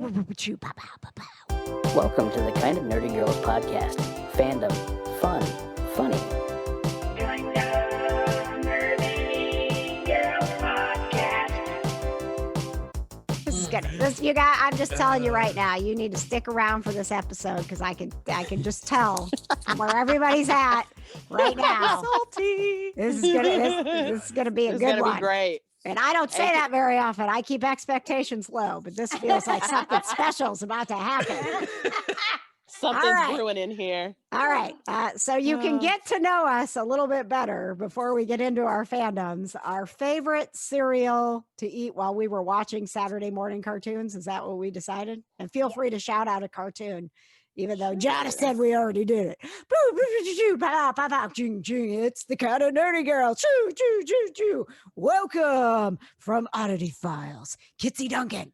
Welcome to the Kind of Nerdy Girls podcast. Fandom, fun, funny. This is good. You guys, I'm just telling you right now. You need to stick around for this episode because I can just tell where everybody's at right now. Salty. This is gonna be a good one. It's gonna be great. And I don't say that very often. I keep expectations low, but this feels like something special is about to happen. Something's brewing in here. All right. So you can get to know us a little bit better before we get into our fandoms. Our favorite cereal to eat while we were watching Saturday morning cartoons. Is that what we decided? And feel free to shout out a cartoon, even though Johnna said we already did it. It's the Kind of Nerdy Girl. Choo, choo, choo, choo. Welcome from Oddity Files. Kitsy Duncan.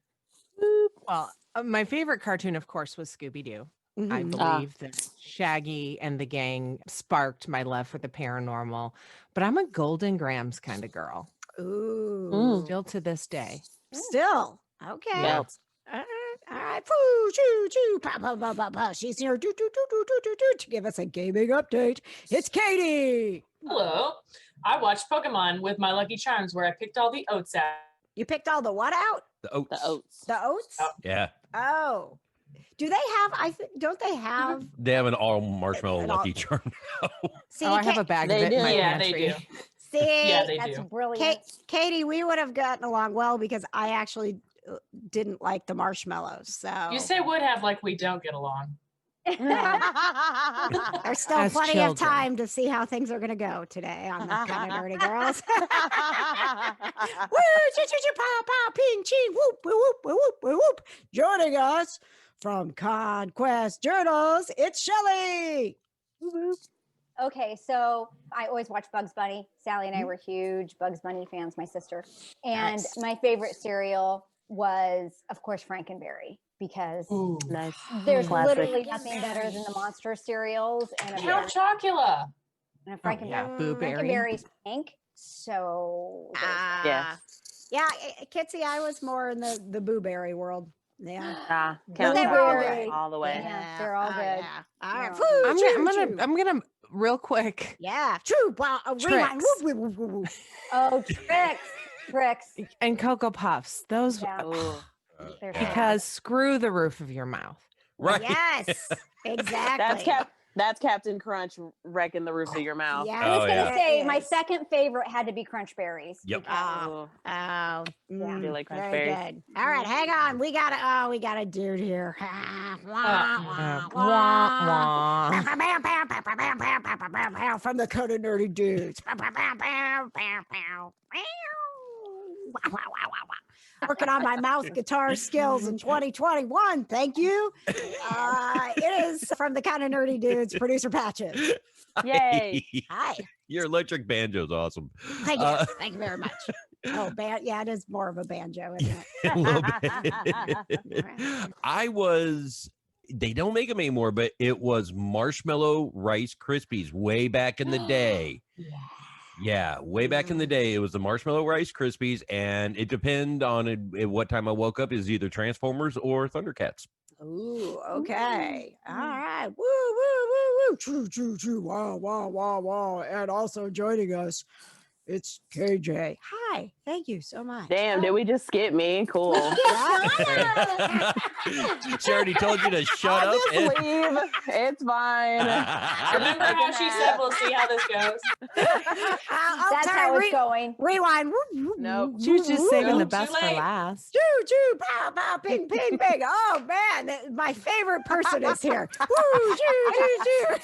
Well, my favorite cartoon, of course, was Scooby-Doo. I believe that Shaggy and the gang sparked my love for the paranormal, but I'm a Golden Grams kind of girl. Ooh. Still to this day. Still. Okay. Yeah. All right. Poo, choo, choo. Pa, pa, pa, pa, pa. She's here to give us a gaming update. It's Katie. Hello. I watched Pokemon with my Lucky Charms where I picked all the oats out. You picked all the what out? The oats. The oats. The oats? Oh. Yeah. Oh. Do they have, don't they have? They have an all marshmallow Lucky Charm now. See, I have a bag of They it in do. my Yeah, they pantry. do. See, Yeah, they That's do. brilliant. Katie, we would have gotten along well because I actually didn't like the marshmallows. So You say would have like we don't get along. there's still As plenty of children. time to see how things are going to go today on the Kind of Nerdy Girls. Woo, choo, choo, choo, pow, pow, ping, ching, whoop, whoop, whoop, whoop, whoop. Joining us from Conquest Journals, it's Shelley. Okay, so I always watch Bugs Bunny. Sally and I were huge Bugs Bunny fans, my sister. And Nice. my favorite cereal was, of course, Frankenberry, because Nice. there's Classic. literally nothing better tn the monster cereals. And a, Count Chocula. and a Oh, Frankenberry. yeah, Boo Berry. Frankenberry's pink. So there's that. Yeah. Yeah, Kitsy, I was more in the Boo Berry world. Yeah. Count They're all Chocula good. all the way. Yeah, they're all good. Yeah. All right. They're all Woo, I'm gonna real quick. yeah, true. Well, rewind. Tricks. Woo, woo, woo, woo. Oh, tricks. And Cocoa Puffs. Those Yeah. Ooh. They're so because screw the roof of your mouth. Right. Yes, exactly. That's Captain Crunch wrecking the roof of your mouth. Yeah. I was Oh, gonna yeah. say my Yes. second favorite had to be Crunch Berries. Yep. because- Ooh. Oh, Yeah. I do like Crunch very Berries. good. All right, hang on. We got a dude here. Wah, wah. From the Kind of Nerdy Dudes. Working on my mouth guitar skills in 2021. Thank you. It is from the Kind of Nerdy Dudes, producer Patches. Yay. Hi. Your electric banjo's awesome. Thank you. Thank you very much. Oh, yeah, it is more of a banjo, isn't it? A little bit. They don't make them anymore, but it was Marshmallow Rice Krispies way back in the day. Yeah, way back in the day, it was the Marshmallow Rice Krispies, and it depended on what time I woke up. Is either Transformers or Thundercats. Ooh, okay. All right. Woo, woo, woo, woo. True, true, true. Wow, wow, wow, wow. And also joining us, it's KJ. Hi. Thank you so much. Damn, did we just skip me? Cool. She already told you to shut I'll up. just leave. It's fine. Remember how she said we'll see how this goes? That's how it's going. Rewind. Nope. She was just saving the Too best for late. last. Choo, choo, pow, pow, ping, ping, ping. Oh, man. My favorite person is here. Woo, choo, choo, choo.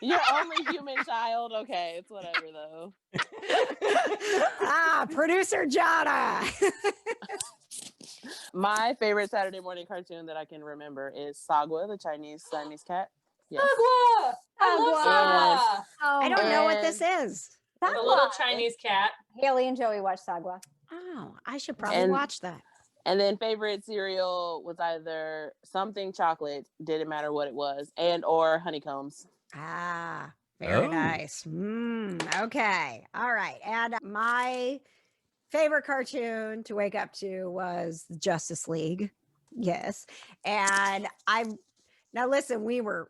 You're only human child. Okay, it's whatever though. Producer Johnna. My favorite Saturday morning cartoon that I can remember is Sagwa, the Chinese Siamese cat. Yes. Agua! I love Sagwa! Oh, I don't know what And- this is. The little Chinese cat. Haley and Joey watch Sagwa. Oh, I should probably And- watch that. And then favorite cereal was either something chocolate, didn't matter what it was, and or honeycombs. Ah, very Oh. nice. Okay. All right. And my favorite cartoon to wake up to was Justice League. Yes. And now listen, we were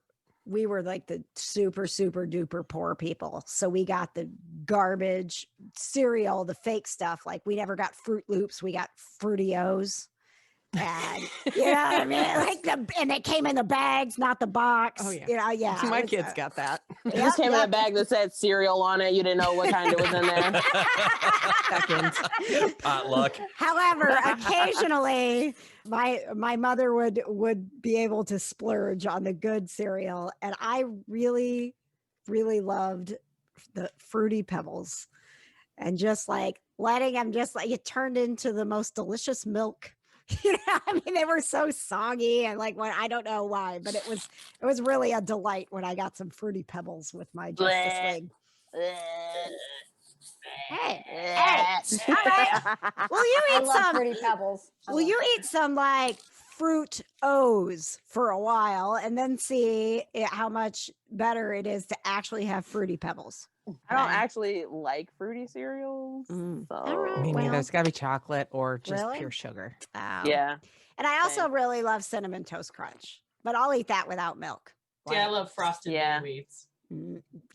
like the super, super duper poor people. So we got the garbage cereal, the fake stuff. Like we never got Fruit Loops. We got Fruity-O's. And you know what I mean? Like and they came in the bags, not the box. Oh, yeah. You know, yeah. My kids got that. It just came in a bag that said cereal on it. You didn't know what kind it was in there. Seconds. Potluck. However, occasionally my mother would be able to splurge on the good cereal, and I really, really loved the Fruity Pebbles, and just like letting them it turned into the most delicious milk. You know, I mean, they were so soggy and like I don't know why, but it was really a delight when I got some Fruity Pebbles with my Justice League. Hey, all right. Will you I eat love some? Fruity Pebbles. Will you eat some like Fruit-O's for a while and then see how much better it is to actually have Fruity Pebbles? I don't actually like fruity cereals. Mm. So. All right. Me neither. Well, It's got to be chocolate or just Really? pure sugar. Oh. Yeah. And I also Same. really love Cinnamon Toast Crunch, but I'll eat that without milk. See, I love frosted Yeah. mini wheats.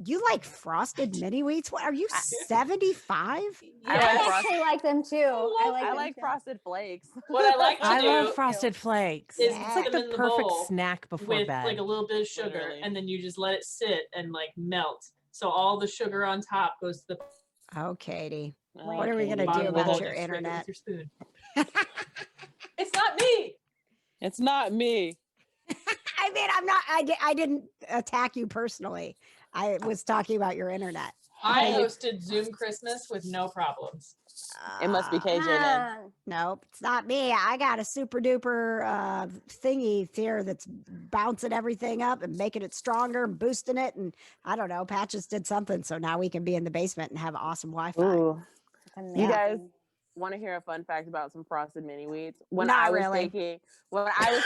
You like frosted mini wheats? What are you 75? I Yeah. actually like them too. I them like too. frosted flakes. What I like to I do love Frosted Flakes. is It's put like them the in the perfect bowl snack before with bed. like a little bit of sugar, Literally. and then you just let it sit and like melt. So all the sugar on top goes to the Oh, Katie. Oh, What are we gonna bottom do of the about bowl. your Just scrape it internet? with your spoon. It's not me. It's not me. I mean, I didn't attack you personally. I was talking about your internet. I Hey. hosted Zoom Christmas with no problems. It must be KJ then. Ah, Nope, it's not me. I got a super duper thingy here that's bouncing everything up and making it stronger and boosting it. And I don't know, Patches did something. So now we can be in the basement and have awesome Wi-Fi. Ooh. it's You guys amazing. want to hear a fun fact about some frosted mini wheats? When Not I was really.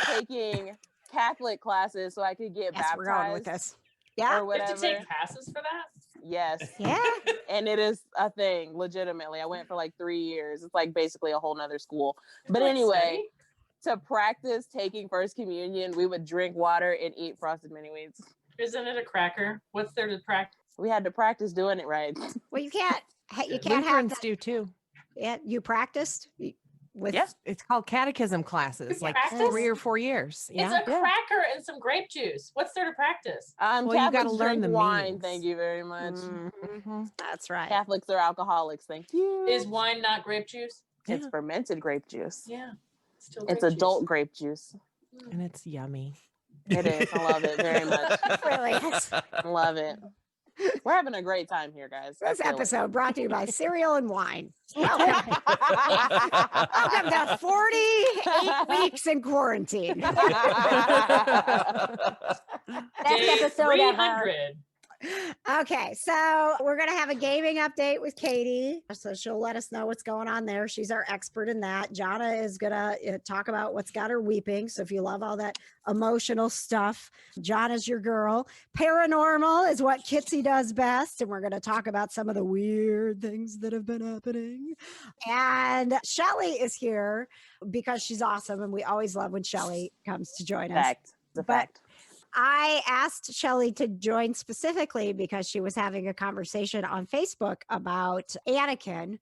taking Catholic classes so I could get Yes, we're going with baptized this. Yeah. or You have to whatever. take passes for that? Yes. Yeah. And it is a thing, legitimately. I went for like 3 years. It's like basically a whole nother school. But Like, anyway, study? to practice taking First Communion, we would drink water and eat frosted mini wheats. Isn't it a cracker? What's there to practice? We had to practice doing it right. Well, you can't have Lutherans that. do too. Yeah, you practiced with. Yeah. It's called catechism classes, like practice? 3 or 4 years. It's Yeah. a cracker and some grape juice. What's there to practice? Well, you Catholics gotta learn drink the wine. meanings. Thank you very much. Mhm. That's right. Catholics are alcoholics. Thank you. Is wine not grape juice? It's fermented grape juice. Yeah. Still It's grape adult juice. grape juice. And it's yummy. It is. I love it very much. It really is. Love it. We're having a great time here, guys. I This feel it. episode brought to you by Cereal and Wine. Welcome, welcome to 48 weeks in quarantine. Best Day episode ever. 300. Okay, so we're going to have a gaming update with Katie. So she'll let us know what's going on there. She's our expert in that. Johnna is going to talk about what's got her weeping. So if you love all that emotional stuff, Johnna's your girl. Paranormal is what Kitsy does best. And we're going to talk about some of the weird things that have been happening. And Shelly is here because she's awesome. And we always love when Shelly comes to join us. Fact. It's a But- fact. I asked Shelly to join specifically because she was having a conversation on Facebook about Anakin.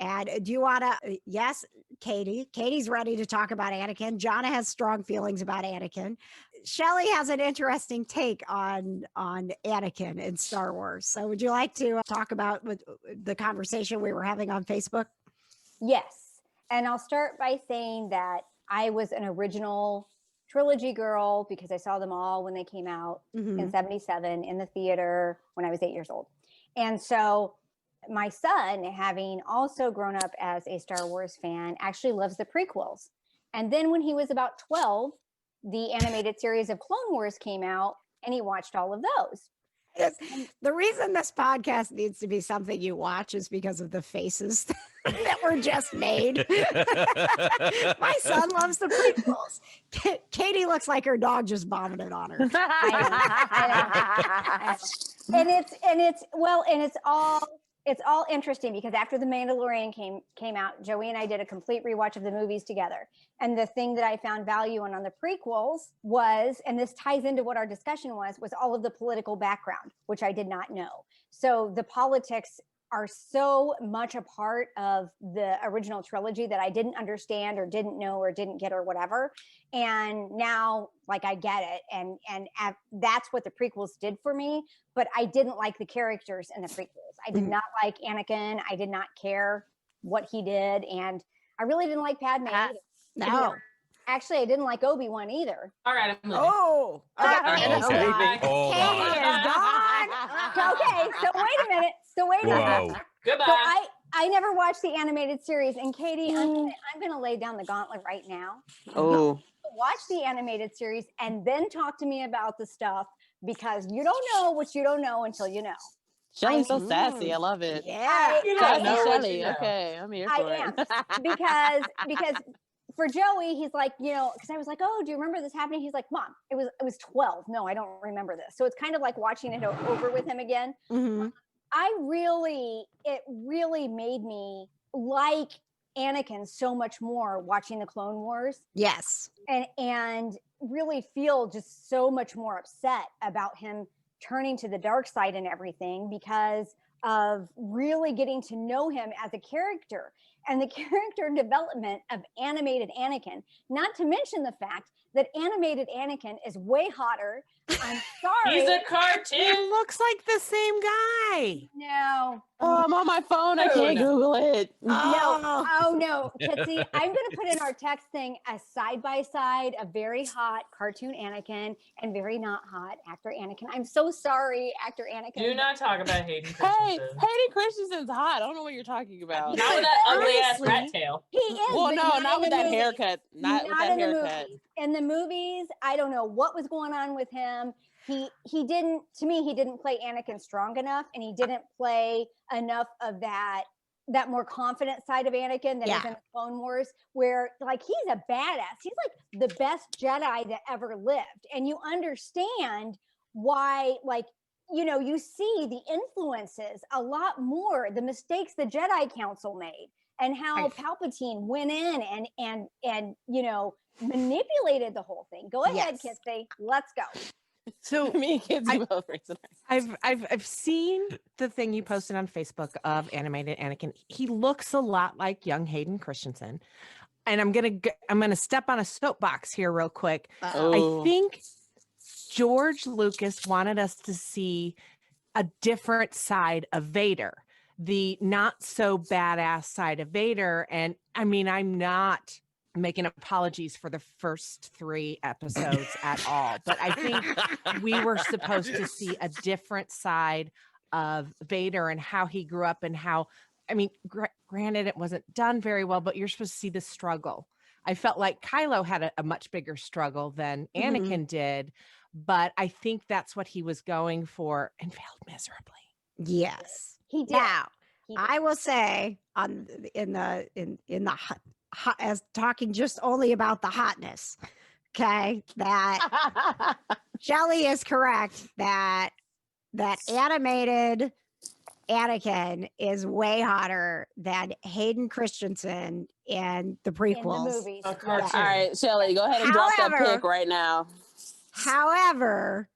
And do you want to? Yes, Katie. Katie's ready to talk about Anakin. Johnna has strong feelings about Anakin. Shelly has an interesting take on Anakin in Star Wars. So would you like to talk about the conversation we were having on Facebook? Yes. And I'll start by saying that I was an original trilogy girl because I saw them all when they came out in 77 in the theater when I was 8 years old. And so my son, having also grown up as a Star Wars fan, actually loves the prequels. And then when he was about 12, the animated series of Clone Wars came out and he watched all of those. The reason this podcast needs to be something you watch is because of the faces that were just made. My son loves the prequels. Katie looks like her dog just vomited on her. I know. And it's all it's all interesting because after The Mandalorian came out, Joey and I did a complete rewatch of the movies together. And the thing that I found value in on the prequels was, and this ties into what our discussion was all of the political background, which I did not know. So the politics are so much a part of the original trilogy that I didn't understand or didn't know or didn't get or whatever. And now, like, I get it. And that's what the prequels did for me. But I didn't like the characters in the prequels. I did not like Anakin. I did not care what he did. And I really didn't like Padme either. No. Actually, I didn't like Obi-Wan either. All right, I'm leaving. Oh, okay. Okay. Hold Katie on. is gone. Okay, so wait a minute. Whoa. Goodbye. So I never watched the animated series. And Katie, I'm gonna lay down the gauntlet right now. Oh, Watch the animated series and then talk to me about the stuff, because you don't know what you don't know until you know. Shelly's so sassy. I love it. Yeah. You Sassy don't know what Shelly. you know. Okay, I'm here I for am. it. because for Joey, he's like, because I was like, oh, do you remember this happening? He's like, Mom, it was 12. No, I don't remember this. So it's kind of like watching it over with him again. Mm-hmm. It really made me like Anakin so much more watching the Clone Wars, Yes. and really feel just so much more upset about him turning to the dark side and everything, because of really getting to know him as a character and the character development of animated Anakin, not to mention the fact that animated Anakin is way hotter. I'm sorry. He's a He cartoon. looks like the same guy. No. Oh, I'm on my phone. I can't Google it. Oh no, Kitsy, I'm gonna put in our text thing a side by side of very hot cartoon Anakin and very not hot actor Anakin. I'm so sorry, actor Anakin. Do not talk about Hayden Hey, Christensen. Hayden Christensen's hot. I don't know what you're talking about. Not with that ugly ass Honestly. rat tail. He is. Well, but no, not in with the that movies. haircut. Not with that in the haircut. movies. In the movies, I don't know what was going on with him. He didn't, to me, he didn't play Anakin strong enough, and he didn't play enough of that more confident side of Anakin that is in the Clone Wars, where like he's a badass. He's like the best Jedi that ever lived. And you understand why, like, you see the influences a lot more, the mistakes the Jedi Council made, and how Palpatine went in and manipulated the whole thing. Go ahead, Kitsy. Let's go. So Me and kids both. I've seen the thing you posted on Facebook of animated Anakin. He looks a lot like young Hayden Christensen, and I'm gonna step on a soapbox here real quick. I think George Lucas wanted us to see a different side of Vader, the not so badass side of Vader. And I mean, I'm not making apologies for the first 3 episodes at all, but I think we were supposed to see a different side of Vader and how he grew up, and how, I mean, granted, it wasn't done very well, but you're supposed to see the struggle. I felt like Kylo had a much bigger struggle than Anakin did, but I think that's what he was going for, and failed miserably. Yes. He did. Now, I will say in the hot, as talking just only about the hotness, okay, that Shelley is correct that animated Anakin is way hotter than Hayden Christensen in the prequels. In the movies. A cartoon. All right, Shelly, go ahead and drop that However- pic right now. However,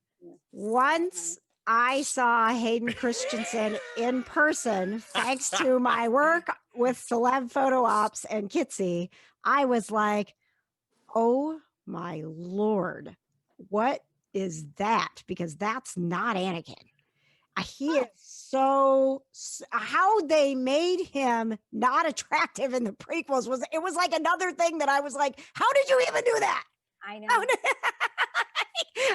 once I saw Hayden Christensen in person, thanks to my work with celeb photo ops and Kitsy, I was like, oh my Lord, what is that? Because that's not Anakin. He is so, how they made him not attractive in the prequels was like another thing that I was like, how did you even do that? I know.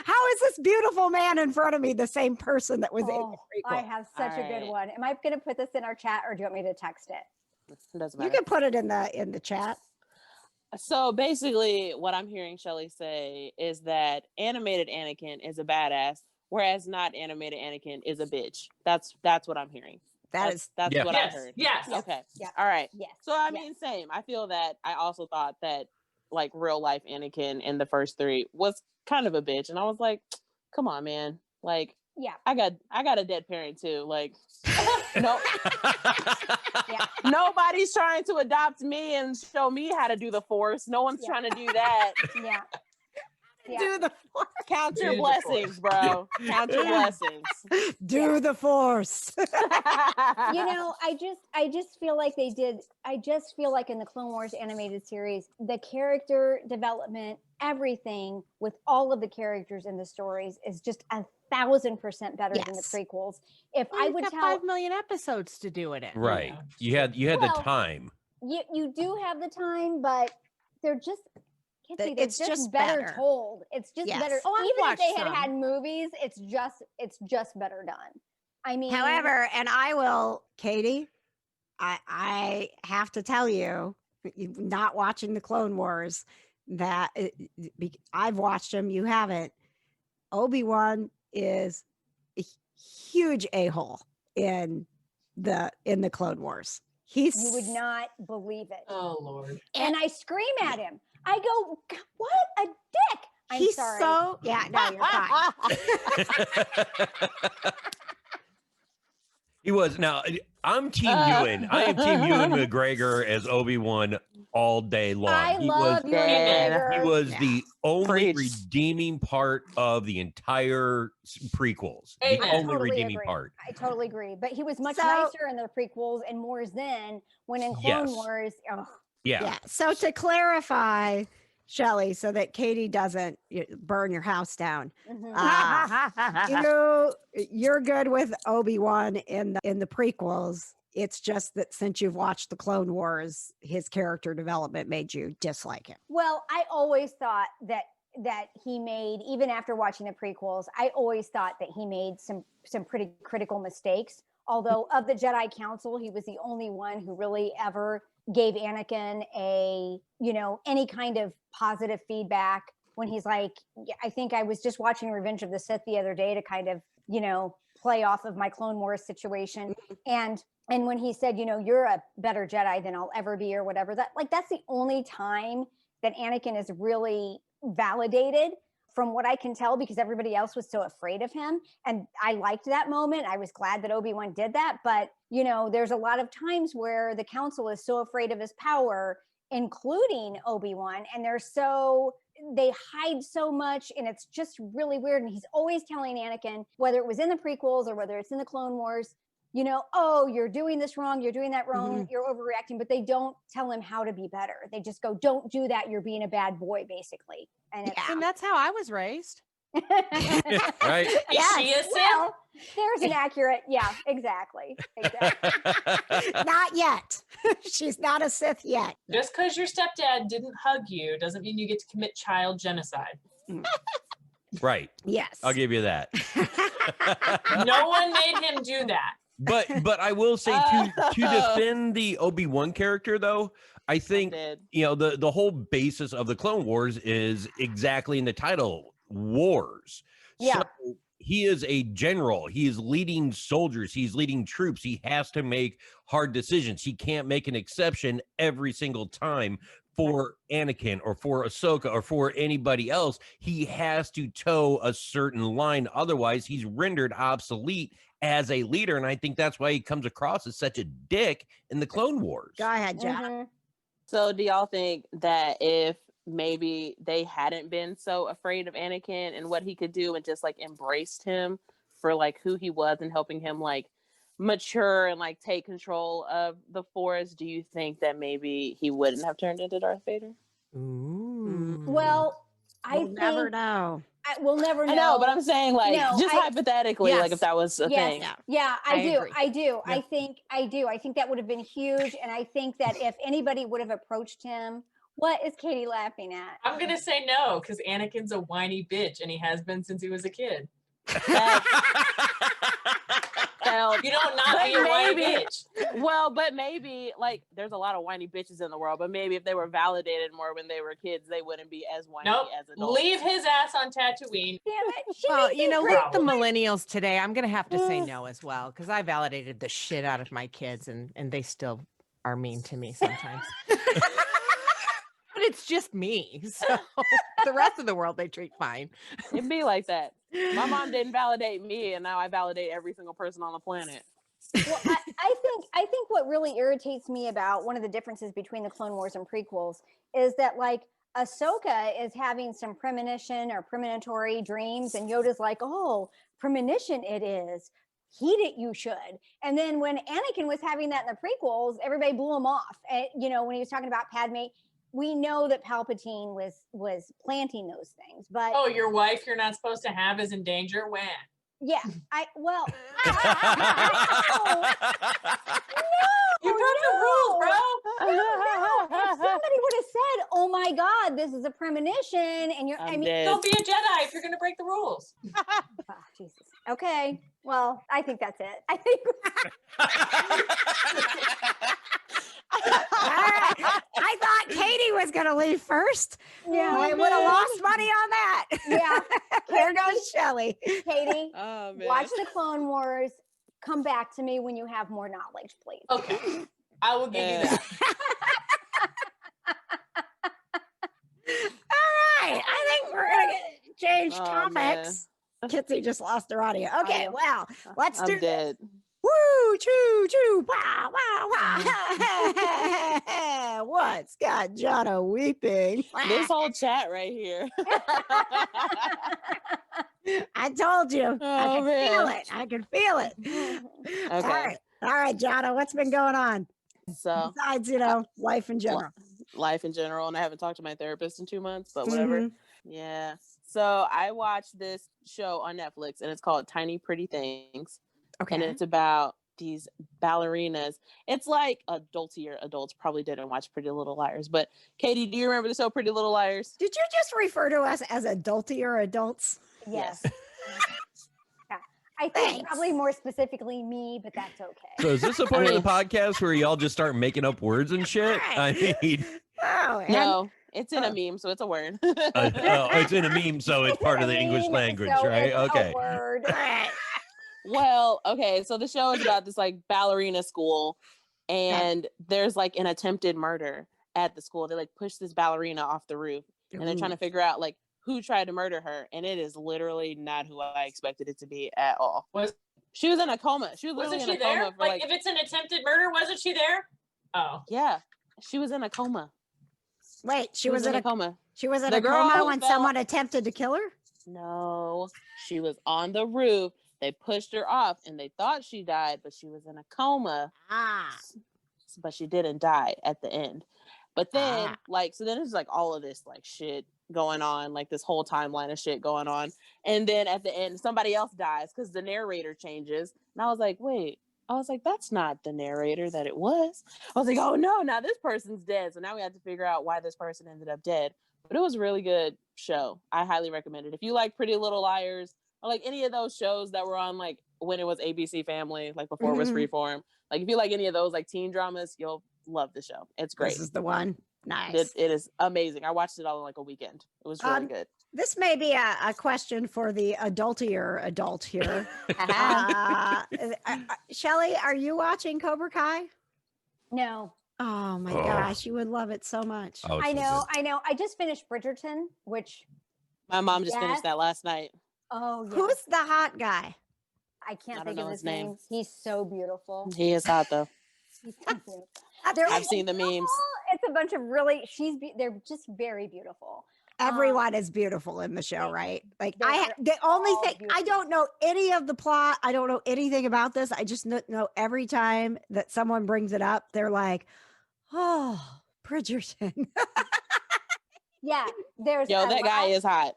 How is this beautiful man in front of me the same person that was in the prequel? I have such a good one. Am I going to put this in our chat, or do you want me to text it? It doesn't You matter. can put it in the chat. So basically, what I'm hearing Shelly say is that animated Anakin is a badass, whereas not animated Anakin is a bitch. That's what I'm hearing. That's what I Yes. heard. Yes. Okay. Yeah. All right. Yes. So I mean, same. I feel that I also thought that like real life Anakin in the first 3 was kind of a bitch, and I was like, come on, man. Like, Yeah. I got a dead parent too. Like, no, Yeah. nobody's trying to adopt me and show me how to do the Force. No one's trying to do that. Yeah. Yeah. Do the force. Count your Do the blessings, bro. Count your blessings. Do the force. You know, I just feel like they did. I just feel like in the Clone Wars animated series, the character development, everything with all of the characters in the stories is just 1,000% better than the Yes. prequels. If Well, I you've would got tell 5 million episodes to do it in. Right. Yeah. You had Well, the time. you do have the time, but they're just they're It's just just better better. told. It's just Yes. better. Oh, I've Even if they watched had some. had movies, it's just better done. I mean, However, and I will, Katie, I have to tell you, not watching the Clone Wars, that I've watched them, you haven't. Obi-Wan is a huge a-hole in the Clone Wars. you would not believe it. Oh Lord. And I scream at him. I go, "What a dick!" I'm he's sorry. so no, you're fine. He was. Now, I'm Team Ewan. I am Team Ewan McGregor as Obi-Wan all day long. I love you, dead. McGregor. He was Yeah. the only Preach. redeeming part of the entire prequels. The Amen. only totally redeeming agree. part. I totally agree. But he was much So- nicer in the prequels and more Zen when in Clone Yes. Wars. Oh, Yeah. Yeah. So to clarify, Shelley, so that Katie doesn't burn your house down, you're good with Obi-Wan in the prequels. It's just that since you've watched the Clone Wars, his character development made you dislike him. well, I always thought that he made, even after watching the prequels, I always thought that he made some pretty critical mistakes. Although of the Jedi Council, he was the only one who really ever gave Anakin any kind of positive feedback when he's like, I think I was just watching Revenge of the Sith the other day to kind of, play off of my Clone Wars situation. And when he said, you're a better Jedi than I'll ever be or whatever, that's the only time that Anakin is really validated from what I can tell, because everybody else was so afraid of him. And I liked that moment. I was glad that Obi-Wan did that. But, there's a lot of times where the council is so afraid of his power, including Obi-Wan, and they hide so much, and it's just really weird. And he's always telling Anakin, whether it was in the prequels or whether it's in the Clone Wars, oh, you're doing this wrong, you're doing that wrong, you're overreacting, but they don't tell him how to be better. They just go, don't do that, you're being a bad boy, basically. And it's, And that's how I was raised. Right. Is she a Sith? well, there's an accurate, yeah, exactly. Not yet. She's not a Sith yet. Just because your stepdad didn't hug you doesn't mean you get to commit child genocide. Right. Yes. I'll give you that. No one made him do that. But I will say to defend the Obi-Wan character though, I think the whole basis of the Clone Wars is exactly in the title, wars. Yeah. So he is a general. He is leading soldiers. He's leading troops. He has to make hard decisions. He can't make an exception every single time for Anakin or for Ahsoka or for anybody else. He has to toe a certain line. Otherwise, he's rendered obsolete as a leader. And I think that's why he comes across as such a dick in the Clone Wars. Go ahead, John. So do y'all think that if maybe they hadn't been so afraid of Anakin and what he could do and just like embraced him for like who he was and helping him like mature and like take control of the Force, do you think that maybe he wouldn't have turned into Darth Vader? Ooh. Well, We'll never know. We'll never know. I know, but I'm saying like just hypothetically, like if that was a thing. Yeah, I do. agree. I do. Yeah. I think that would have been huge. And I think that if anybody would have approached him, what is Katie laughing at? I'm going to say no, because Anakin's a whiny bitch, and he has been since he was a kid. You don't not be a whiny bitch. Well, but maybe like there's a lot of whiny bitches in the world, but maybe if they were validated more when they were kids, they wouldn't be as whiny Nope. as adults. Leave his ass on Tatooine. Damn it. She Well, makes me like the Probably. millennials today, I'm going to have to say no as well, because I validated the shit out of my kids and they still are mean to me sometimes. But it's just me. So the rest of the world, they treat fine. It'd be like that. My mom didn't validate me, and now I validate every single person on the planet. Well, I think what really irritates me about one of the differences between the Clone Wars and prequels is that like Ahsoka is having some premonitory dreams, and Yoda's like, "Oh, premonition it is. Heed it, you should." And then when Anakin was having that in the prequels, everybody blew him off. And, you know, when he was talking about Padme, we know that Palpatine was planting those things. But your wife you're not supposed to have is in danger. When? yeah, no. You broke the rules, bro. No. If somebody would have said, "Oh my God, this is a premonition," and you're, Don't be a Jedi if you're going to break the rules. Oh, Jesus. Okay. Well, I think that's it. I think. I thought Katie was going to leave first. Yeah. I would have lost money on that. Yeah. There goes Shelly. Katie, Oh, man. watch the Clone Wars. Come back to me when you have more knowledge, please. Okay. I will give you that. All right. I think we're going to change topics. Man. Kitsy just lost her audio. Okay, well, let's do I'm dead. this. Woo, choo, choo, wow, wow, wow. What's got Johnna weeping? This whole chat right here. I told you. I Oh, can man. feel it. I can feel it. Okay. All right, Johnna, what's been going on? So Besides, life in general. life in general, and I haven't talked to my therapist in 2 months, but whatever. Yeah. So I watched this show on Netflix, and it's called Tiny Pretty Things. Okay. And it's about these ballerinas. It's like adultier adults probably didn't watch Pretty Little Liars. But Katie, do you remember the show Pretty Little Liars? Did you just refer to us as adultier adults? Yes. Yeah. I think probably more specifically me, but that's okay. So is this a point of the podcast where y'all just start making up words and shit? I mean, no, it's in a meme, so it's a word. it's in a meme, so it's part of the English language, so right? it's Okay. a word. Well, okay, so the show is about this like ballerina school, and there's like an attempted murder at the school. They like push this ballerina off the roof, and they're trying to figure out like who tried to murder her, and it is literally not who I expected it to be at all. She was in a coma. She was literally in a there? coma for Like if it's an attempted murder, wasn't she there? Oh. Yeah. She was in a coma. Wait, she was in a coma. She was in The a girl coma who when fell- someone attempted to kill her? No. She was on the roof. They pushed her off and they thought she died, but she was in a coma. But she didn't die at the end. But then, so then it's like all of this like shit going on, like this whole timeline of shit going on. And then at the end, somebody else dies because the narrator changes. And I was like, wait, that's not the narrator that it was. I was like, oh no, now this person's dead. So now we have to figure out why this person ended up dead. But it was a really good show. I highly recommend it. If you like Pretty Little Liars, or like any of those shows that were on like when it was ABC Family, like before it was Freeform, like if you like any of those like teen dramas, you'll love the show. It's great. This is the one. Nice. It is amazing. I watched it all in like a weekend. It was really good. This may be a question for the adultier adult here. Shelly, are you watching Cobra Kai? No. Oh my gosh, you would love it so much. Oh, I know. I just finished Bridgerton, which my mom just finished that last night. Oh, yeah. Who's the hot guy? I can't think of his name. He's so beautiful. He is hot though. He's so beautiful. I've seen the memes. It's a bunch of really. They're just very beautiful. Everyone is beautiful in the show, right? Like the only thing beautiful. I don't know any of the plot. I don't know anything about this. I just know every time that someone brings it up, they're like, "Oh, Bridgerton." Yeah, there's that guy is hot.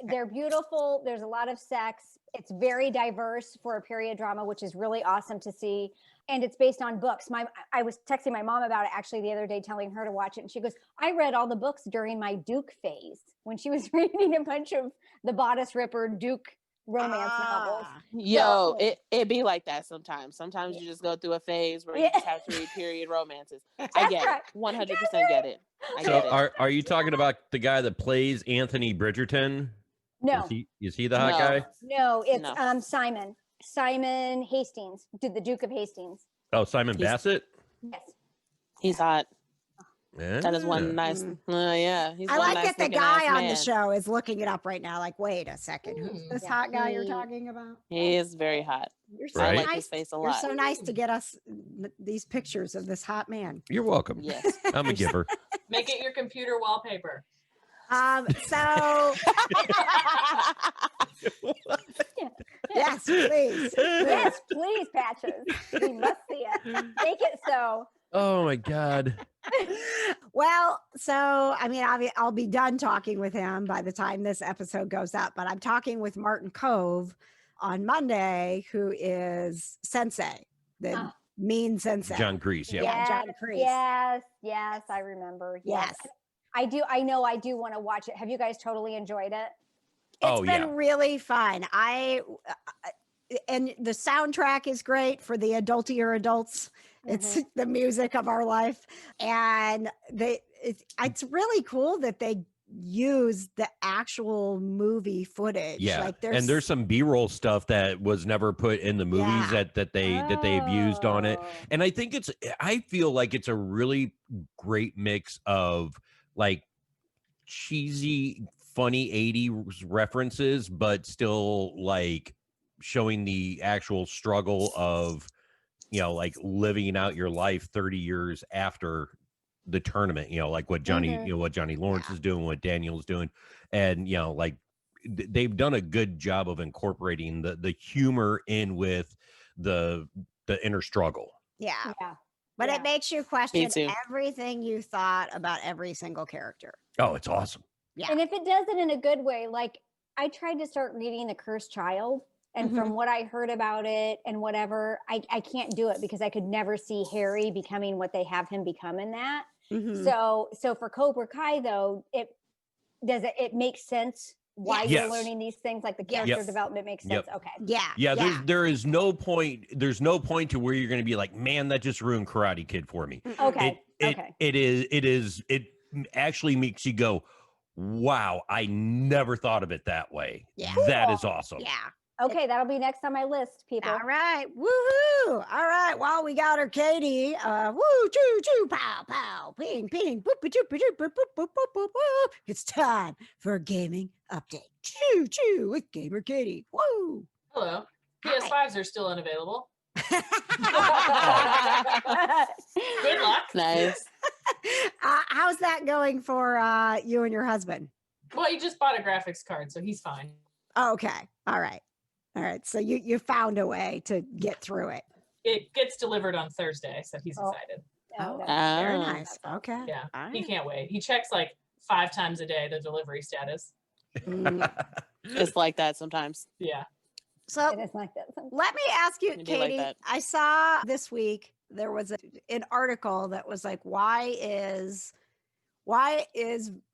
They're beautiful. There's a lot of sex. It's very diverse for a period drama, which is really awesome to see. And it's based on books. I was texting my mom about it actually the other day, telling her to watch it. And she goes, I read all the books during my Duke phase when she was reading a bunch of the Bodice Ripper Duke romance novels. Yo, it be like that sometimes. Sometimes you just go through a phase where you just have to read period romances. I get it. 100% get it. I get it. Are you talking about the guy that plays Anthony Bridgerton? No. Is he the hot guy? No, it's Simon Hastings, the Duke of Hastings. Oh, Simon Bassett? Yes. He's hot. That is one nice. Yeah, he's I one like nice that the looking guy ass on man. the show is looking it up right now. Like, wait a second, who's this hot guy you're talking about? He is very hot. You're so Right. I like nice. his face a You're lot. so nice to get us these pictures of this hot man. You're welcome. Yes. I'm a giver. Make it your computer wallpaper. So yes, please. Yes, please, Patches. We must see it. Make it so. Oh my God. Well, so I mean, I'll be done talking with him by the time this episode goes up, but I'm talking with Martin Cove on Monday, who is Sensei, the mean Sensei. John Kreese. Yeah. Yeah, John Kreese. Yes, I remember. Yes. I do want to watch it. Have you guys totally enjoyed it? It's been really fun. And the soundtrack is great for the adultier adults. It's the music of our life. And it's really cool that they use the actual movie footage. Yeah. Like there's some B-roll stuff that was never put in the movies that they've used on it. And I think I feel like it's a really great mix of like cheesy, funny 80s references, but still like showing the actual struggle of, like living out your life 30 years after the tournament, like what Johnny, what Johnny Lawrence is doing, what Daniel's doing. And, like they've done a good job of incorporating the humor in with the inner struggle. Yeah. But it makes you Me question too. everything you thought about every single character. Oh, it's awesome. Yeah. And if it does it in a good way, like I tried to start reading The Cursed Child, and from what I heard about it and whatever, I can't do it because I could never see Harry becoming what they have him become in that. So for Cobra Kai though, it makes sense why you're learning these things, like the character development makes sense. Okay. Yeah. There is no point. There's no point to where you're going to be like, man, that just ruined Karate Kid for me. Okay. It actually makes you go, wow, I never thought of it that way. Yeah. That is awesome. Yeah. Okay, that'll be next on my list, people. All right. Woohoo. All right. Well, we got her, Katie. Woo, choo, choo, pow, pow, ping, ping, boop, boop, boop, boop, boop, boop, boop, boop, boop. It's time for a gaming update. Choo, choo, with Gamer Katie. Woo. Hello. PS5s are still unavailable. Good luck. Nice. How's that going for you and your husband? Well, he just bought a graphics card, so he's fine. Oh, okay. All right. So you found a way to get through it. It gets delivered on Thursday, so he's excited. Very nice. Okay. Yeah, All he right. can't wait. He checks like 5 times a day the delivery status. It's like that sometimes. Yeah. So It is like that. let me ask you, It'd be like Katie. that. I saw this week there was an article that was like, why is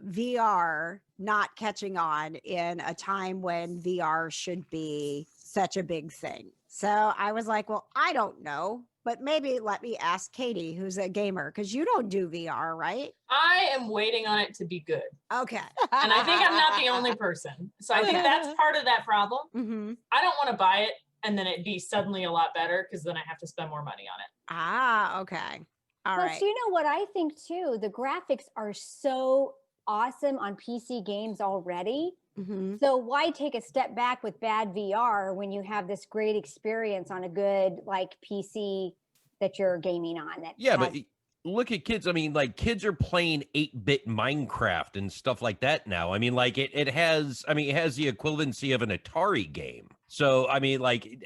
VR not catching on in a time when VR should be such a big thing? So I was like, well, I don't know, but maybe let me ask Katie, who's a gamer, because you don't do VR, right? I am waiting on it to be good. Okay. And I think I'm not the only person. So I think that's part of that problem. Mm-hmm. I don't want to buy it and then it be suddenly a lot better because then I have to spend more money on it. Ah, okay. All Plus, right. you know what I think too? The graphics are so awesome on PC games already. Mm-hmm. So why take a step back with bad VR when you have this great experience on a good like PC that you're gaming on? But look at kids. I mean, like kids are playing 8-bit Minecraft and stuff like that now. I mean, like it has the equivalency of an Atari game. So I mean, like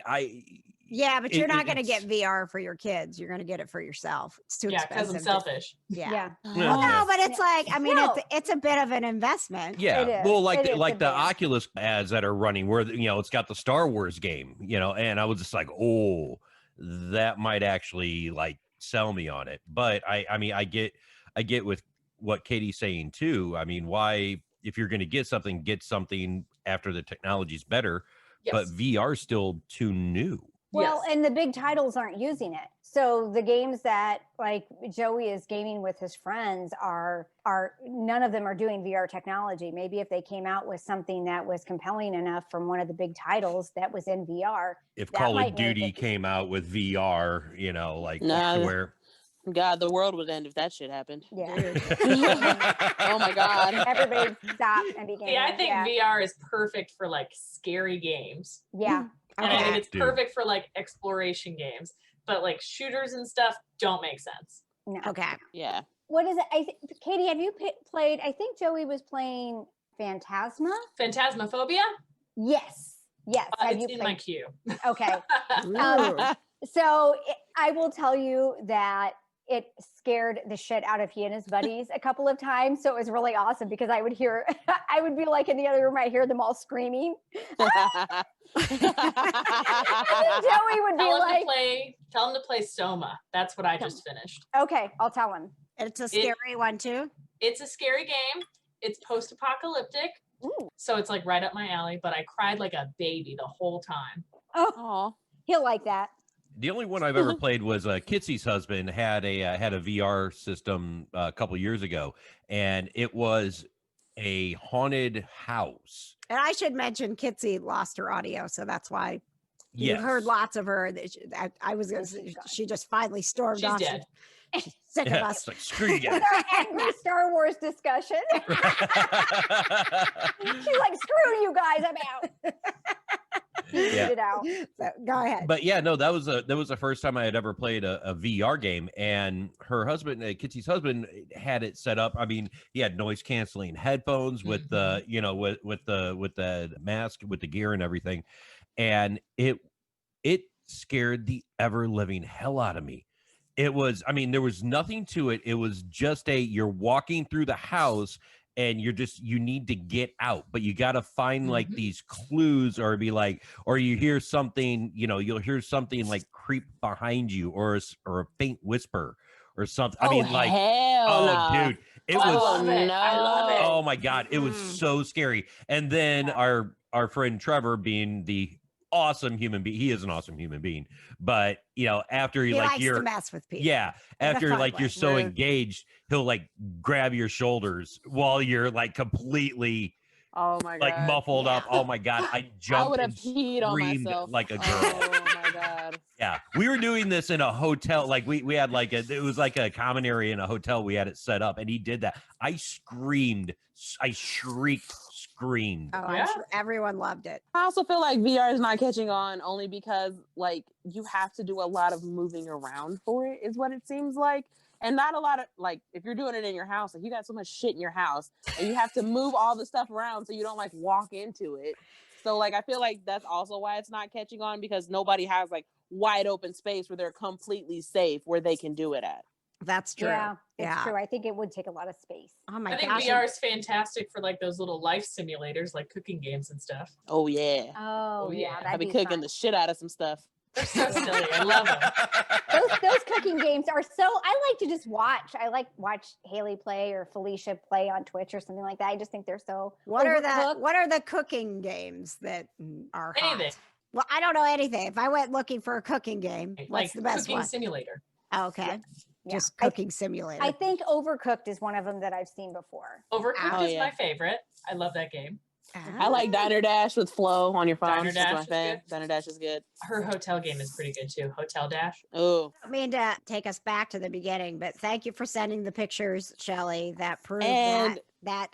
Yeah, but you're not going to get VR for your kids. You're going to get it for yourself. It's too Yeah, expensive. because I'm selfish. Yeah. Yeah. Well, no, but it's like, I mean, No. it's a bit of an investment. Yeah, It is. well, It is like a the bit. Oculus ads that are running, where it's got the Star Wars game, and I was just like, oh, that might actually like sell me on it. But I mean, I get with what Katie's saying too. I mean, why, if you're going to get something after the technology's better, Yes. but VR's still too new. Well, Yes. and the big titles aren't using it. So the games that like Joey is gaming with his friends are none of them are doing VR technology. Maybe if they came out with something that was compelling enough from one of the big titles that was in VR. If That Call might of make Duty it- came out with VR, like No. where God, the world would end if that shit happened. Yeah. Oh my God. Everybody stop and begin. See, I think VR is perfect for like scary games. Yeah. And I think it's Dude. perfect for like exploration games. But like shooters and stuff don't make sense. No. Okay. Yeah. What is it? Katie, have you played? I think Joey was playing Phantasma. Phantasmophobia? Yes. Have it's you in played? my queue. Okay. Ooh. So I will tell you that it scared the shit out of he and his buddies a couple of times. So it was really awesome because I would be like in the other room, I hear them all screaming. And then Joey would be like, tell him to play Soma. That's what I just finished. okay, I'll tell him. It's a scary one too. It's a scary game. It's post-apocalyptic. Ooh. So it's like right up my alley, but I cried like a baby the whole time. Oh, he'll like that. The only one I've ever played was Kitsy's husband had a VR system a couple years ago, and it was a haunted house. And I should mention Kitsy lost her audio, so that's why you Yes. heard lots of her. I was going to say, she just finally stormed She's off. dead. She's sick of us. It's like, screw you guys. Our angry Star Wars discussion. She's like, screw you guys, I'm out. Yeah. It out. So, go ahead. But yeah, no, that was the first time I had ever played a VR game, and her husband, Kitsy's husband, had it set up. I mean, he had noise canceling headphones with the, with the mask, with the gear and everything, and it scared the ever living hell out of me. It was, I mean, there was nothing to it. It was just you're walking through the house and you need to get out, but you got to find like these clues, or be like, or you hear something, you'll hear something like creep behind you, or a faint whisper or something. I mean, like, dude, it was, I love it. oh my God, it was so scary. And then our friend Trevor, being the awesome human being, he is an awesome human being, but after he like likes you're to mess with people. yeah, after fun like way. you're so engaged, he'll like grab your shoulders while you're like completely Oh my God. like muffled up. Oh my God, I jumped would have and peed on screamed myself. like a girl. Oh my God. Yeah, we were doing this in a hotel. Like we had like it was like a common area in a hotel. We had it set up, and he did that. I screamed, I shrieked, screamed. Oh, I'm sure everyone loved it. I also feel like VR is not catching on only because like you have to do a lot of moving around for it, is what it seems like. And not a lot of, like, if you're doing it in your house, like you got so much shit in your house and you have to move all the stuff around so you don't like walk into it. So like, I feel like that's also why it's not catching on, because nobody has like wide open space where they're completely safe where they can do it at. That's true. Yeah, it's true. I think it would take a lot of space. Oh my I think gosh. VR is fantastic for like those little life simulators, like cooking games and stuff. Oh yeah. Oh yeah, yeah. that'd I've been be cooking fun. the shit out of some stuff. They're so silly. I love them. Those cooking games are so, I like to just watch. I like watch Haley play or Felicia play on Twitch or something like that. I just think they're so What are overcooked. the cooking games that are hot? Anything. Well, I don't know anything. If I went looking for a cooking game, what's Like the best cooking one? simulator. Oh, okay. Yeah. Just cooking simulator. I think Overcooked is one of them that I've seen before. Overcooked Oh, is yeah. my favorite. I love that game. I like Diner Dash with Flo on your phone. Diner That's Dash my is fan. good. Diner Dash is good. Her hotel game is pretty good too. Hotel Dash. Oh, I mean to take us back to the beginning, but thank you for sending the pictures, Shelley, that prove And- that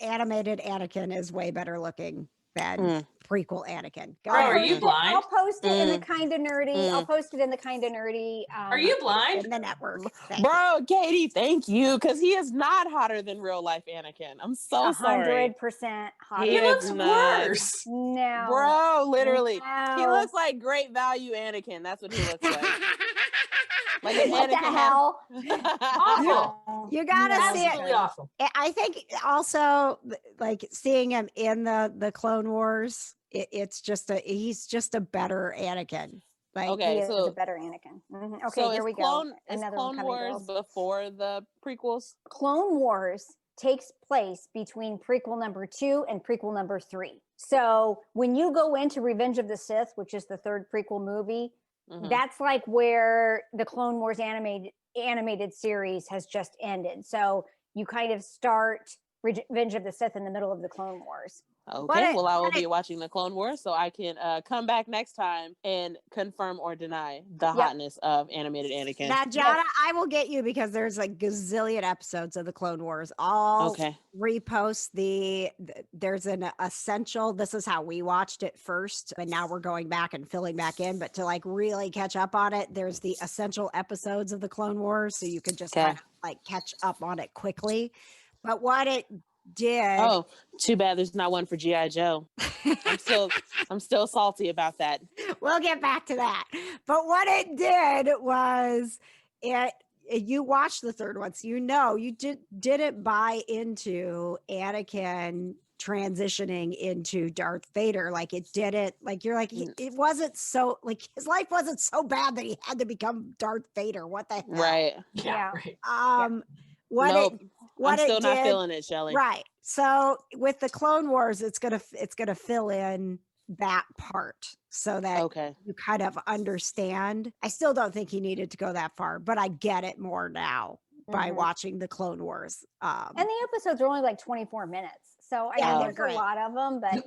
animated Anakin is way better looking than prequel Anakin. Go Bro, are ahead. you blind? I'll post it in the Kind of Nerdy. I'll post it in the Kind of Nerdy. Are you blind? in the network? Thank you. bro, Katie, thank you, because he is not hotter than real life Anakin. I'm so sorry. 100% hot. He He is looks not. worse. No. Bro, literally. He No. looks like great value Anakin. That's what he looks like. Like if What the Anakin hell? Awful. You gotta see it. Absolutely awful. I think also like seeing him in the Clone Wars, he's just a better Anakin. Like Okay, He is so- a better Anakin. Mhm. Okay, so here is we Clone, go. Is Another Clone one coming, Wars girls. before the prequels? Clone Wars takes place between prequel number 2 and prequel number 3. So when you go into Revenge of the Sith, which is the third prequel movie, Mhm. that's like where the Clone Wars animated series has just ended. So you kind of start Revenge of the Sith in the middle of the Clone Wars. Okay, well, I will be watching the Clone Wars, so I can come back next time and confirm or deny the hotness of animated Anakin. Now, Johnna, I will get you because there's a gazillion episodes of the Clone Wars. I'll repost there's an essential. This is how we watched it first, and now we're going back and filling back in. But to like really catch up on it, there's the essential episodes of the Clone Wars, so you can just kind of like catch up on it quickly. But what it did. Oh, too bad there's not one for G.I. Joe. I'm still salty about that. We'll get back to that. But what it did was you watched the third one, so you know you didn't buy into Anakin transitioning into Darth Vader. Like it didn't, like you're like it wasn't so like his life wasn't so bad that he had to become Darth Vader. What the hell? Right. Yeah. Right. I'm still not feeling it, Shelley. Right. So with the Clone Wars, it's gonna fill in that part so that you kind of understand. I still don't think he needed to go that far, but I get it more now by watching the Clone Wars. And the episodes are only like 24 minutes. So I know there's a lot of them, but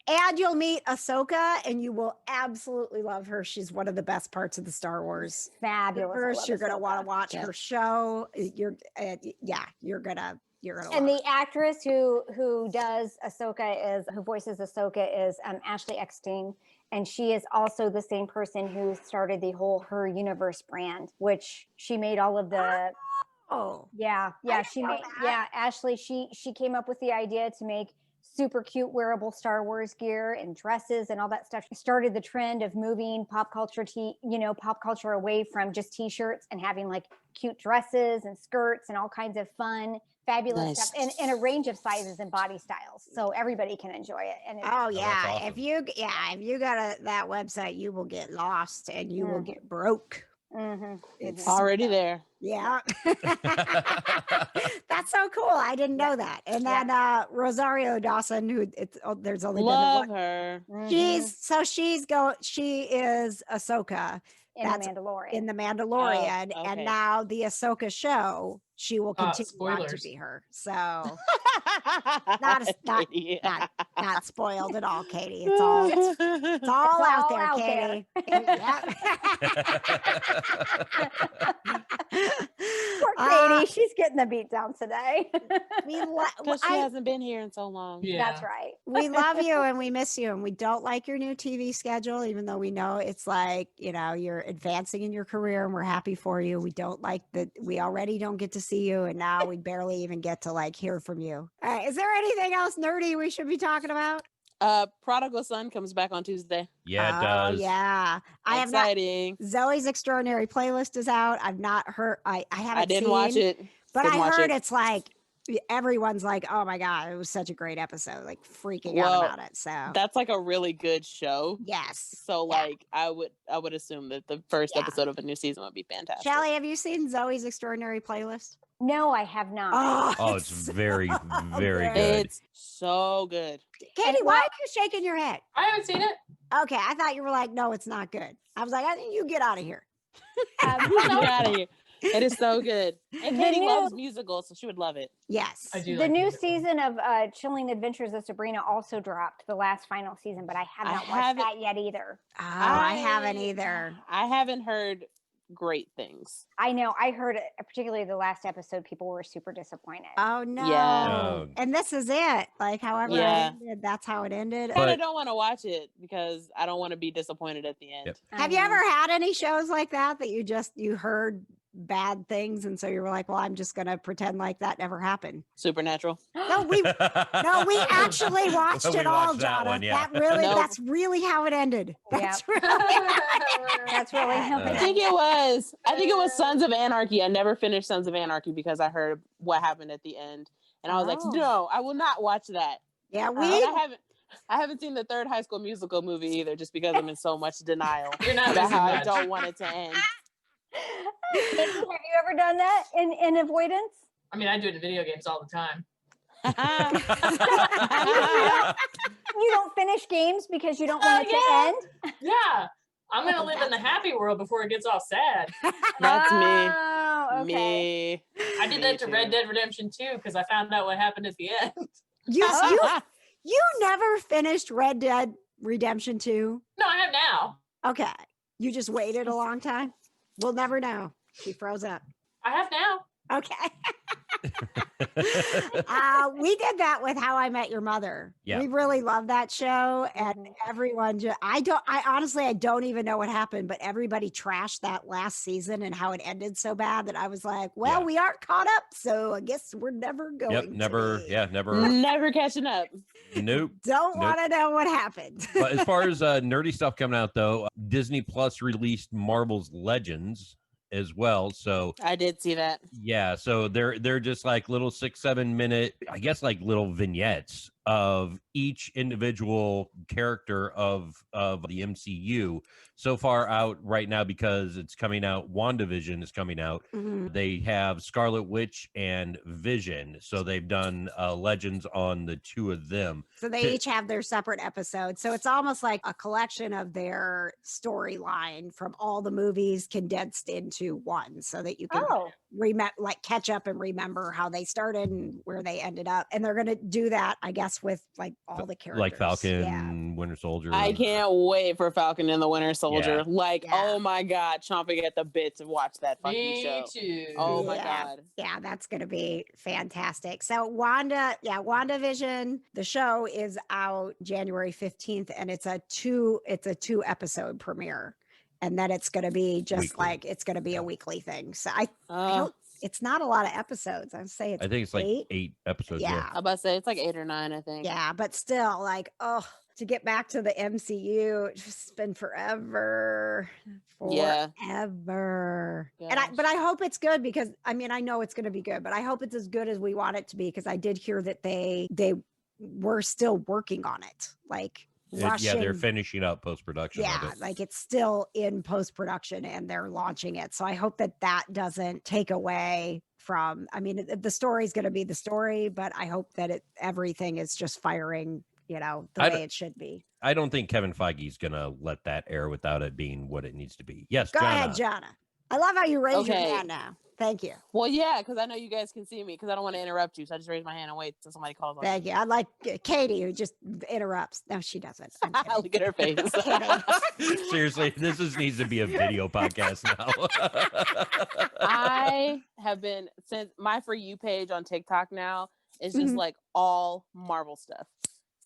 And you'll meet Ahsoka, and you will absolutely love her. She's one of the best parts of the Star Wars. Fabulous. You're going to want to watch her show. You're gonna. And the actress who does Ahsoka who voices Ahsoka is Ashley Eckstein, and she is also the same person who started the whole Her Universe brand, which she made all of the. Ashley, she came up with the idea to make super cute wearable Star Wars gear and dresses and all that stuff. She started the trend of moving pop culture away from just t-shirts and having like cute dresses and skirts and all kinds of fun, fabulous stuff in a range of sizes and body styles, so everybody can enjoy it. And awesome. if you got that website, you will get lost and you will get broke. It's already there. Yeah. That's so cool. I didn't know that. And then Rosario Dawson, who there's only love her. She is Ahsoka in The Mandalorian. Oh, and now the Ahsoka show, she will continue on to be her. So not spoiled at all, Katie. It's all out there, Katie. Poor Katie, she's getting the beat down today. Because she hasn't been here in so long. Yeah. That's right. We love you and we miss you, and we don't like your new TV schedule, even though we know it's like, you're advancing in your career and we're happy for you. We don't like that. We already don't get to see you, and now we barely even get to like hear from you. All right, is there anything else nerdy we should be talking about? Prodigal Son comes back on Tuesday. Yeah, it does. Yeah. Exciting. Zoe's Extraordinary Playlist is out. I've not heard. I didn't watch it. But I heard it's like everyone's like, oh my God, it was such a great episode, like freaking out about it. So that's like a really good show. Yes. So like I would assume that the first episode of a new season would be fantastic. Shelley, have you seen Zoe's Extraordinary Playlist? No, I have not. Oh, it's very, very good. It's so good. Katie, why are you shaking your head? I haven't seen it. Okay, I thought you were like, no, it's not good. I was like, I think you get out of here. Get out of here. It is so good. And Katie loves musicals, so she would love it. Yes. I do. The new season of Chilling Adventures of Sabrina also dropped, the last final season, but I have not watched that yet either. Oh, I haven't either. I haven't heard great things. I know. I heard it, particularly the last episode, people were super disappointed. Oh no. Yeah. And this is it. Like however it ended, that's how it ended. But I don't want to watch it because I don't want to be disappointed at the end. Yep. Have you ever had any shows like that you heard bad things and so you were like, well, I'm just gonna pretend like that never happened? Supernatural. No, we actually watched it all, Johnna. That's really how it ended. That's really how it I think it was Sons of Anarchy. I never finished Sons of Anarchy because I heard what happened at the end, and I was like, no, I will not watch that. Yeah, I haven't seen the third High School Musical movie either, just because I'm in so much denial You're not about how much. I don't want it to end. Have you ever done that in avoidance? I mean, I do it in video games all the time. You don't finish games because you don't want it to end? Yeah. I'm going to live in the happy world before it gets all sad. That's me. Oh, okay. Me. I did that to Red Dead Redemption 2 because I found out what happened at the end. You never finished Red Dead Redemption 2? No, I have now. Okay. You just waited a long time? We'll never know. She froze up. I have now. Okay. We did that with How I Met Your Mother. Yeah. We really love that show, and everyone I honestly don't even know what happened, but everybody trashed that last season and how it ended so bad that I was like, well, we aren't caught up, so I guess we're never going. Yep, never. to be. Yeah, never. Never catching up. Nope. Don't want to know what happened. But as far as nerdy stuff coming out, though, Disney Plus released Marvel's Legends as well. So I did see that. Yeah, so they're just like little 6-7 minute, I guess, like little vignettes of each individual character of the MCU. So far out right now, because it's coming out, WandaVision is coming out. They have Scarlet Witch and Vision, so they've done Legends on the two of them. So they each have their separate episodes. So it's almost like a collection of their storyline from all the movies condensed into one, so that you can catch up and remember how they started and where they ended up. And they're going to do that, I guess, with like all the characters, like Falcon, Winter Soldier. I can't wait for Falcon and the Winter Soldier. Oh my God, chomping at the bit to watch that fucking show. Me too. Oh my God. Yeah, that's going to be fantastic. So WandaVision, the show is out January 15th, and it's a 2 episode premiere. And then it's going to be just weekly. It's going to be a weekly thing. So I don't, it's not a lot of episodes. I think it's like 8 episodes. Yeah. I'm about to say it's like 8 or 9, I think. Yeah, but still, to get back to the MCU, it's just been forever. Forever. But I hope it's good, because I know it's going to be good, but I hope it's as good as we want it to be, because I did hear that they were still working on it. They're finishing up post-production. Yeah, it's still in post-production and they're launching it. So I hope that doesn't take away from, the story's going to be the story, but I hope that everything is just firing, the way it should be. I don't think Kevin Feige's going to let that air without it being what it needs to be. Yes, Go ahead, Johnna. I love how you raise your hand now. Thank you. Well, yeah, because I know you guys can see me, because I don't want to interrupt you. So I just raise my hand and wait until somebody calls on Thank you. I like Katie, who just interrupts. No, she doesn't. Look at her face. Seriously, this needs to be a video podcast now. I have been, since my For You page on TikTok now is just like all Marvel stuff,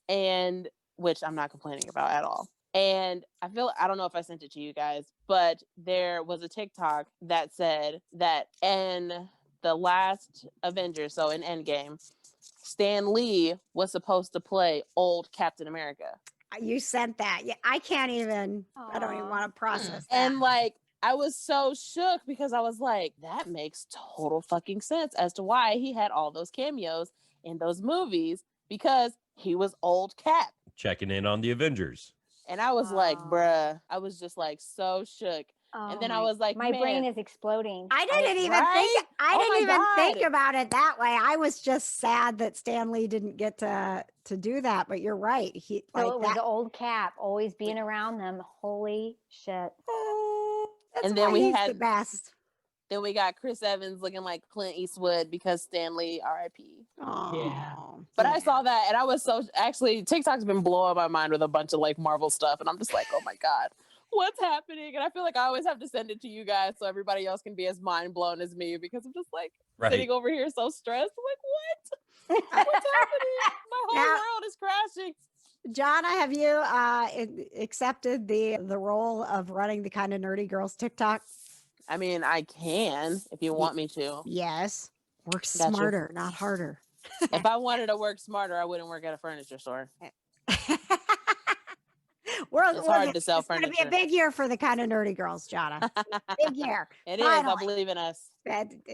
and which I'm not complaining about at all. And I don't know if I sent it to you guys, but there was a TikTok that said that in the last Avengers, so in Endgame, Stan Lee was supposed to play old Captain America. You sent that. Yeah, I don't even want to process that. And I was so shook, because I was like, that makes total fucking sense as to why he had all those cameos in those movies, because he was old Cap. Checking in on the Avengers. And I was like, bruh, I was just so shook. And then I was like, my brain is exploding. I didn't even think about it that way. I was just sad that Stan Lee didn't get to do that. But you're right. It was old Cap always being around them. Holy shit. And then we had the best. Then we got Chris Evans looking like Clint Eastwood, because Stan Lee, R.I.P. Yeah. But I saw that, and I was TikTok's been blowing my mind with a bunch of Marvel stuff, and I'm just like, oh my God, what's happening? And I feel like I always have to send it to you guys so everybody else can be as mind blown as me, because I'm just sitting over here so stressed. I'm like, what? What's happening? My whole world is crashing. Johnna, have you accepted the role of running the Kind of Nerdy Girls TikTok? I can, if you want me to. Yes. Work smarter, not harder. If I wanted to work smarter, I wouldn't work at a furniture store. It's hard to sell furniture. It's going to be a big year for the Kind of Nerdy Girls, Johnna. Big year. It is. I believe in us.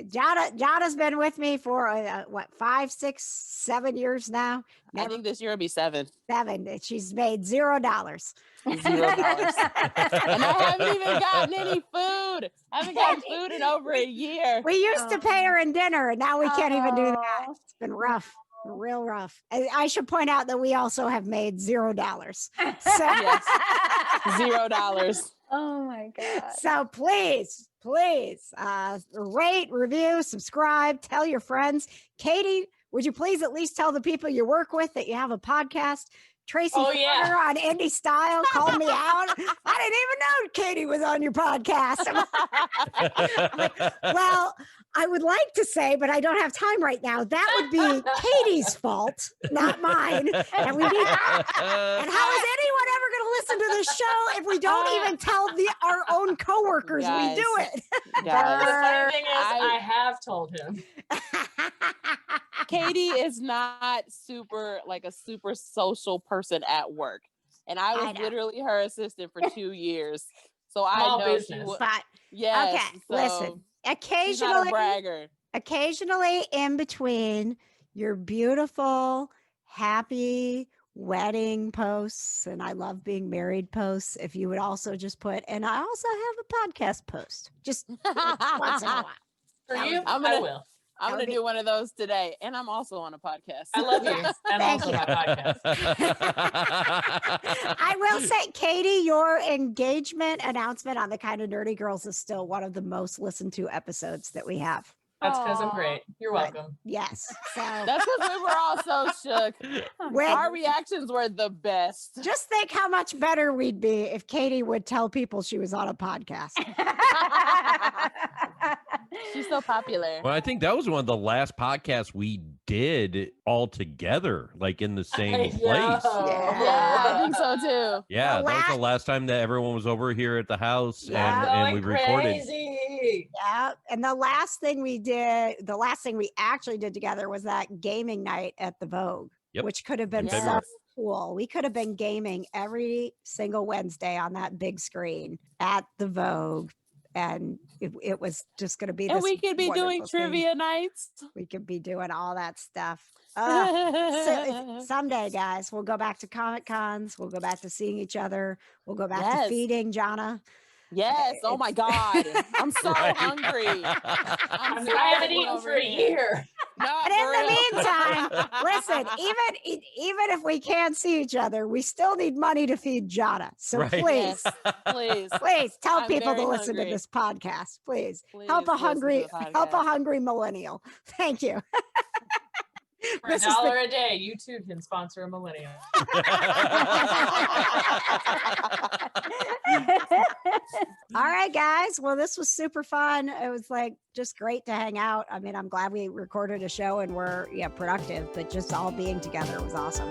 Johnna's been with me for 5, 6, 7 years now. I think this year will be 7. 7. She's made $0. $0. And I haven't even gotten any food. I haven't gotten food in over a year. We used to pay her in dinner, and now we can't even do that. It's been rough. Real rough. I should point out that we also have made $0. So yes. $0. Oh my God. So please, rate, review, subscribe, tell your friends. Katie, would you please at least tell the people you work with that you have a podcast? Tracy Oh, Porter yeah. on Indie Style called me out. I didn't even know Katie was on your podcast. I'm like, well, I would like to say, but I don't have time right now. That would be Katie's fault, not mine. And we need. And how is anyone ever going to listen to this show if we don't even tell our own coworkers we do it? Guys, The funny thing is, I have told him. Katie is not like a super social person at work. And I was literally her assistant for 2 years. So I know business. she was. But Yes. okay, So listen. she's not a bragger. Occasionally in between your beautiful, happy wedding posts, and I love being married posts, if you would also just put, and I also have a podcast post, just once in a while. For you, I will. I'm going to be- do one of those today. And I'm also on a podcast. I love you. And Thank also you. my podcast. I will say, Katie, your engagement announcement on the Kind of Nerdy Girls is still one of the most listened to episodes that we have. That's because I'm great. You're Good. welcome. Yes. So That's because we were all so shook. Our reactions were the best. just think how much better we'd be if Katie would tell people she was on a podcast. She's so popular. Well, I think that was one of the last podcasts we did all together, like in the same I place. know. Yeah, I think so too. Yeah, The that was the last time that everyone was over here at the house Yeah. and we recorded. Crazy. Yeah. And the last thing we actually did together was that gaming night at the Vogue, Yep. which could have been In so February. cool. We could have been gaming every single Wednesday on that big screen at the Vogue. And it was just going to be And this we could be doing wonderful thing. trivia nights. We could be doing all that stuff. So someday, guys, we'll go back to Comic Cons. We'll go back to seeing each other. We'll go back to Yes. feeding Johnna. Yes. Oh my God. I'm so Right. hungry. I haven't eaten for a year. No, But in for the real. meantime, listen, even if we can't see each other, we still need money to feed Johnna. So Right. please, Please. please tell I'm people to very listen hungry. to this podcast. Please, Please help a listen to the help a podcast. hungry millennial. Thank you. For This is $1 a day, you too can sponsor a millennial. All right, guys. Well, this was super fun. It was like just great to hang out. I mean, I'm glad we recorded a show and we're productive, but just all being together was awesome.